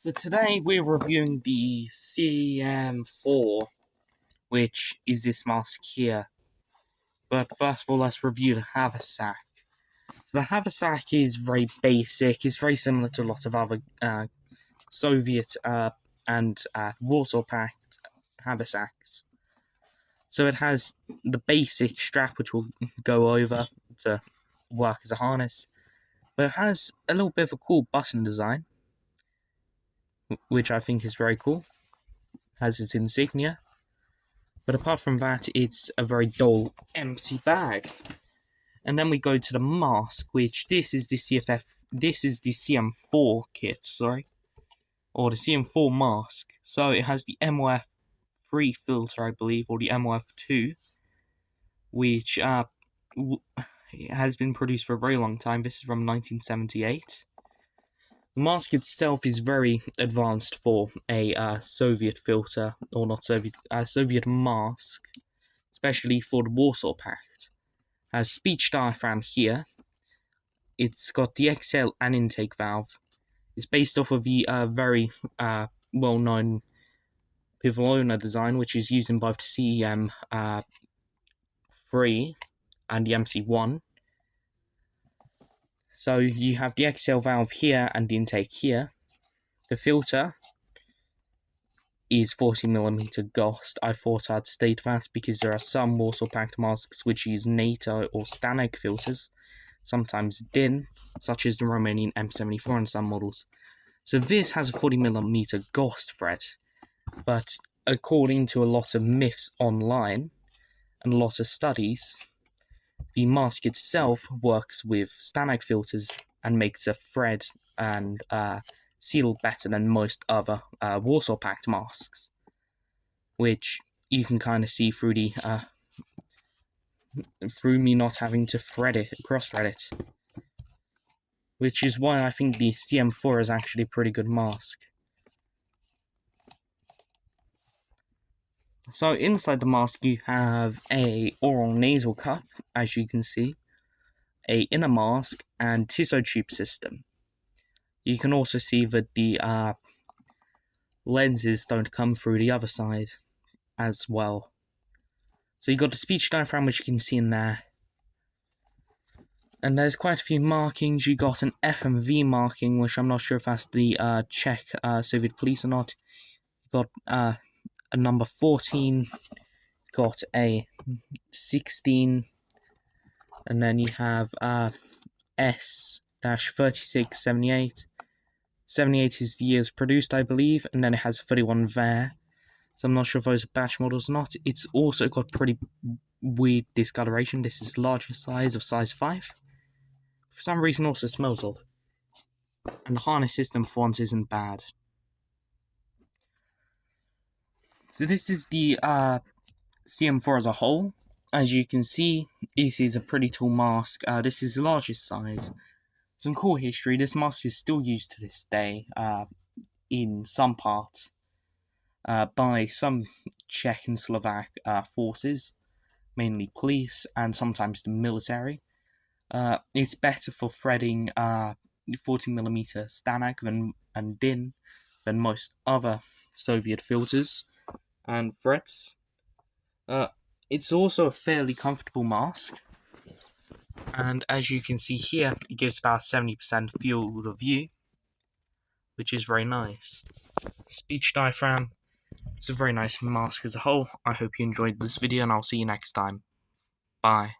So today we're reviewing the CM4, which is this mask here. But first of all, let's review the haversack. So the haversack is very basic. It's very similar to a lot of other Soviet and Warsaw Pact haversacks. So it has the basic strap, which we'll go over to work as a harness. But it has a little bit of a cool button design, which I think is very cool. Has its insignia. But apart from that, it's a very dull, empty bag. And then we go to the mask, which this is the CM4 kit, sorry. Or the CM4 mask. So it has the MOF3 filter, I believe, or the MOF2, which has been produced for a very long time. This is from 1978. The mask itself is very advanced for a Soviet filter, or not Soviet, Soviet mask, especially for the Warsaw Pact. It has speech diaphragm here. It's got the exhale and intake valve. It's based off of the very well-known Pivlona design, which is used in both the CM3 and the MC1. So you have the exhale valve here and the intake here. The filter is 40mm Ghost. I thought I'd state that because there are some Warsaw Pact masks which use NATO or Stanag filters, sometimes DIN, such as the Romanian M74 and some models. So this has a 40mm Ghost thread, but according to a lot of myths online and a lot of studies, the mask itself works with Stanag filters and makes a thread and seal better than most other Warsaw Pact masks, which you can kind of see through the through me not having to cross-thread it, which is why I think the CM4 is actually a pretty good mask. So inside the mask you have a oral nasal cup, as you can see, a inner mask, and tissue tube system. You can also see that the lenses don't come through the other side as well. So you've got the speech diaphragm, which you can see in there. And there's quite a few markings. You got an FMV marking, which I'm not sure if that's the Czech Soviet police or not. You got a number 14, got a 16, and then you have S-3678. 78 is the years produced, I believe, and then it has a 31 there. So I'm not sure if those are batch models or not. It's also got pretty weird discoloration. This is the largest size of size 5. For some reason also smells odd. And the harness system for once isn't bad. So this is the CM4 as a whole. As you can see, this is a pretty tall mask. This is the largest size. Some cool history. This mask is still used to this day in some parts by some Czech and Slovak forces, mainly police and sometimes the military. It's better for threading 40mm Stanag and DIN than most other Soviet filters and threads. It's also a fairly comfortable mask, and as you can see here, it gives about 70% field of view, which is very nice. Speech diaphragm. It's a very nice mask as a whole. I hope you enjoyed this video, and I'll see you next time. Bye.